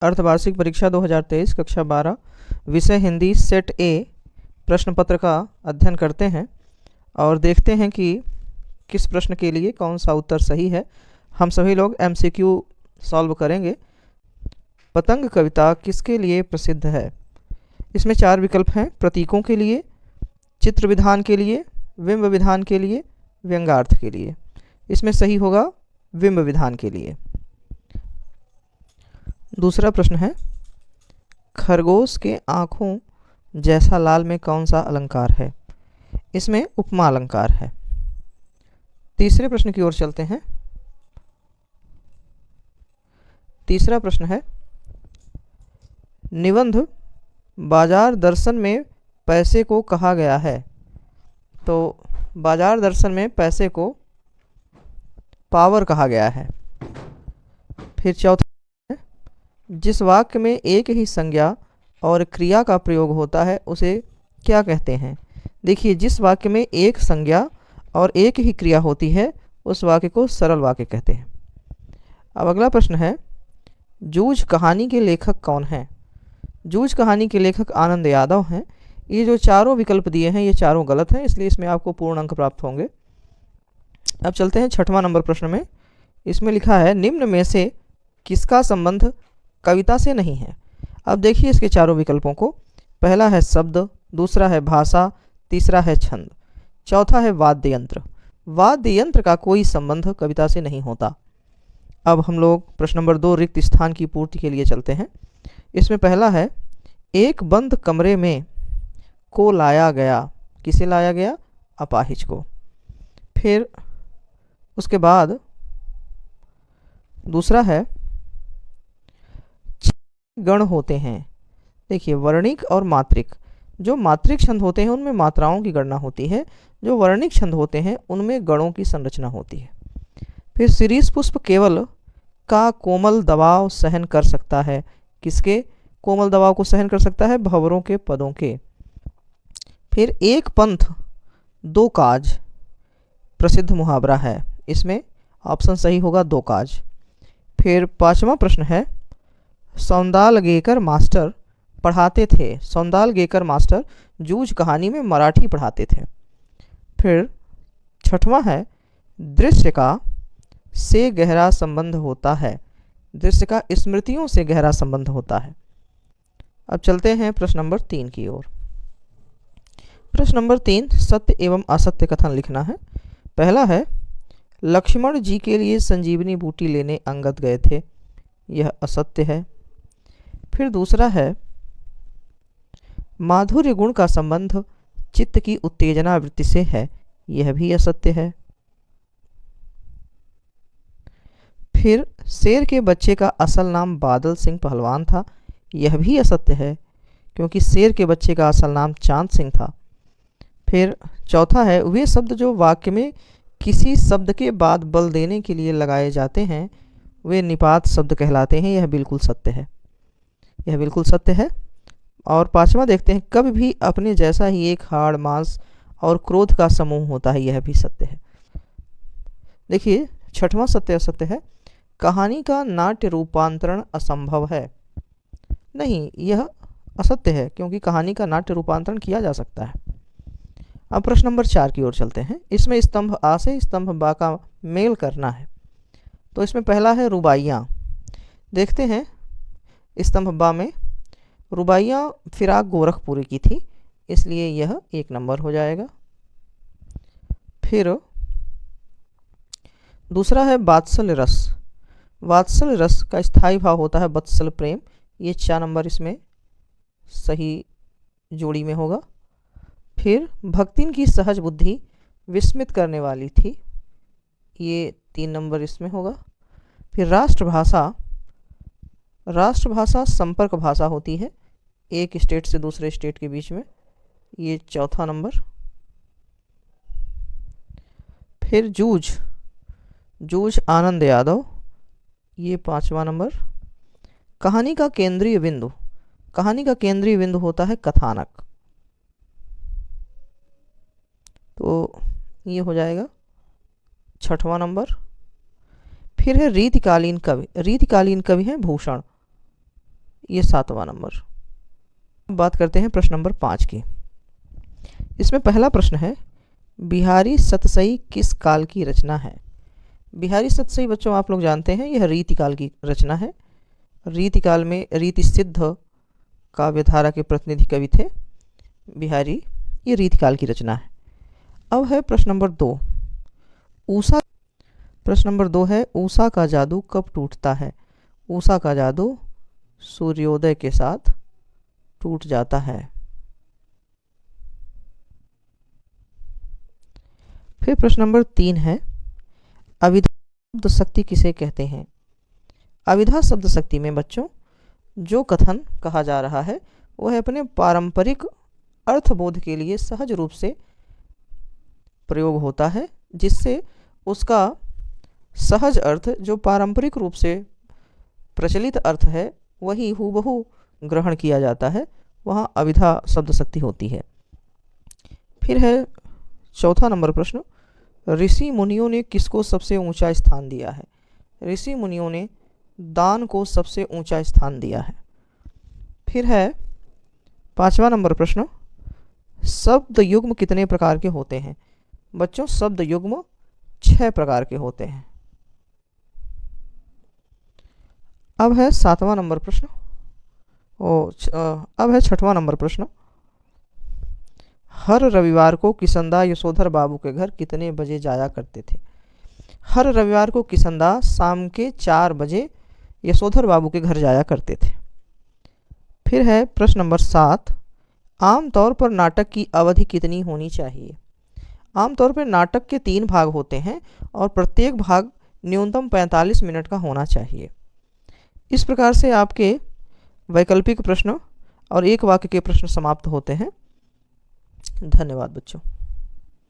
अर्धवार्षिक परीक्षा 2023 कक्षा 12 विषय हिंदी सेट ए प्रश्न पत्र का अध्ययन करते हैं और देखते हैं कि किस प्रश्न के लिए कौन सा उत्तर सही है। हम सभी लोग एमसीक्यू सॉल्व करेंगे। पतंग कविता किसके लिए प्रसिद्ध है? इसमें 4 विकल्प हैं: प्रतीकों के लिए, चित्र विधान के लिए, बिंब विधान के लिए, व्यंग्यार्थ के लिए। इसमें सही होगा बिंब विधान के लिए। दूसरा प्रश्न है, खरगोश के आँखों जैसा लाल में कौन सा अलंकार है? इसमें उपमा अलंकार है। तीसरे प्रश्न की ओर चलते हैं। तीसरा प्रश्न है, निबंध बाजार दर्शन में पैसे को कहा गया है। तो बाजार दर्शन में पैसे को पावर कहा गया है। फिर चौथा, जिस वाक्य में एक ही संज्ञा और क्रिया का प्रयोग होता है उसे क्या कहते हैं? देखिए, जिस वाक्य में एक संज्ञा और एक ही क्रिया होती है उस वाक्य को सरल वाक्य कहते हैं। अब अगला प्रश्न है, जूझ कहानी के लेखक कौन हैं? जूझ कहानी के लेखक आनंद यादव हैं। ये जो चारों विकल्प दिए हैं ये चारों गलत हैं, इसलिए इसमें आपको पूर्ण अंक प्राप्त होंगे। अब चलते हैं 6वां नंबर प्रश्न में। इसमें लिखा है, निम्न में से किसका संबंध कविता से नहीं है? अब देखिए इसके चारों विकल्पों को। पहला है शब्द, दूसरा है भाषा, तीसरा है छंद, चौथा है वाद्य यंत्र। वाद्य यंत्र का कोई संबंध कविता से नहीं होता। अब हम लोग प्रश्न नंबर 2 रिक्त स्थान की पूर्ति के लिए चलते हैं। इसमें पहला है, एक बंद कमरे में को लाया गया। किसे लाया गया? अपाहिज को। फिर उसके बाद दूसरा है, गण होते हैं। देखिए, वर्णिक और मात्रिक। जो मात्रिक छंद होते हैं उनमें मात्राओं की गणना होती है, जो वर्णिक छंद होते हैं उनमें गणों की संरचना होती है। फिर शिरीष पुष्प केवल का कोमल दबाव सहन कर सकता है। किसके कोमल दबाव को सहन कर सकता है? भंवरों के पदों के। फिर एक पंथ दो काज प्रसिद्ध मुहावरा है। इसमें ऑप्शन सही होगा दो काज। फिर 5वां प्रश्न है, सौंदालगेकर मास्टर पढ़ाते थे। सौंदालगेकर मास्टर जूझ कहानी में मराठी पढ़ाते थे। फिर 6वां है, दृश्य का से गहरा संबंध होता है। दृश्य का स्मृतियों से गहरा संबंध होता है। अब चलते हैं प्रश्न नंबर 3 की ओर। प्रश्न नंबर 3, सत्य एवं असत्य कथन लिखना है। पहला है, लक्ष्मण जी के लिए संजीवनी बूटी लेने अंगद गए थे। यह असत्य है। फिर दूसरा है, माधुर्य गुण का संबंध चित्त की उत्तेजना वृत्ति से है। यह भी असत्य है। फिर शेर के बच्चे का असल नाम बादल सिंह पहलवान था। यह भी असत्य है, क्योंकि शेर के बच्चे का असल नाम चांद सिंह था। फिर चौथा है, वे शब्द जो वाक्य में किसी शब्द के बाद बल देने के लिए लगाए जाते हैं वे निपात शब्द कहलाते हैं। यह बिल्कुल सत्य है। यह बिल्कुल सत्य है। और 5वां देखते हैं, कभी भी अपने जैसा ही एक हाड़ मांस और क्रोध का समूह होता है। यह भी सत्य है। देखिए, 6वां सत्य असत्य है, कहानी का नाट्य रूपांतरण असंभव है। नहीं, यह असत्य है, क्योंकि कहानी का नाट्य रूपांतरण किया जा सकता है। अब प्रश्न नंबर 4 की ओर चलते हैं। इसमें स्तंभ आ से स्तंभ बा का मेल करना है। तो इसमें पहला है रुबाइयाँ। देखते हैं, स्तंभ बा में रुबाइयाँ फिराक गोरखपुरी की थी, इसलिए यह 1 नंबर हो जाएगा। फिर दूसरा है वात्सल्य रस। वात्सल्य रस का स्थायी भाव होता है वत्सल प्रेम। ये 4 नंबर इसमें सही जोड़ी में होगा। फिर भक्तिन की सहज बुद्धि विस्मित करने वाली थी। ये 3 नंबर इसमें होगा। फिर राष्ट्रभाषा। राष्ट्रभाषा संपर्क भाषा होती है एक स्टेट से दूसरे स्टेट के बीच में। ये 4था नंबर। फिर जूझ। जूझ आनंद यादव। ये 5वां नंबर। कहानी का केंद्रीय बिंदु। कहानी का केंद्रीय बिंदु होता है कथानक। तो ये हो जाएगा 6वां नंबर। फिर है रीतिकालीन कवि। रीतिकालीन कवि हैं भूषण। ये 7वां नंबर। बात करते हैं प्रश्न नंबर 5 की। इसमें पहला प्रश्न है, बिहारी सतसई किस काल की रचना है? बिहारी सतसई बच्चों आप लोग जानते हैं, यह रीतिकाल की रचना है। रीतिकाल में रीति सिद्ध काव्यधारा के प्रतिनिधि कवि थे बिहारी। ये रीतिकाल की रचना है। अब है प्रश्न नंबर 2, ऊषा। प्रश्न नंबर 2 है, ऊषा का जादू कब टूटता है? ऊषा का जादू सूर्योदय के साथ टूट जाता है। फिर प्रश्न नंबर 3 है, अविधा शब्द शक्ति किसे कहते हैं? अविधा शब्द शक्ति में बच्चों जो कथन कहा जा रहा है वह अपने पारंपरिक अर्थबोध के लिए सहज रूप से प्रयोग होता है, जिससे उसका सहज अर्थ जो पारंपरिक रूप से प्रचलित अर्थ है वही हूबहू ग्रहण किया जाता है, वहाँ अविधा शब्द शक्ति होती है। फिर है चौथा नंबर प्रश्न, ऋषि मुनियों ने किसको सबसे ऊंचा स्थान दिया है? ऋषि मुनियों ने दान को सबसे ऊंचा स्थान दिया है। फिर है 5वां नंबर प्रश्न, शब्द युग्म कितने प्रकार के होते हैं? बच्चों शब्द युग्म 6 प्रकार के होते हैं। अब है 7वां नंबर प्रश्न, अब है 6वां नंबर प्रश्न, हर रविवार को किसनदा यशोधर बाबू के घर कितने बजे जाया करते थे? हर रविवार को किसनदा शाम के 4 बजे यशोधर बाबू के घर जाया करते थे। फिर है प्रश्न नंबर 7, आमतौर पर नाटक की अवधि कितनी होनी चाहिए? आमतौर पर नाटक के 3 भाग होते हैं और प्रत्येक भाग न्यूनतम 45 मिनट का होना चाहिए। इस प्रकार से आपके वैकल्पिक प्रश्न और एक वाक्य के प्रश्न समाप्त होते हैं। धन्यवाद बच्चों।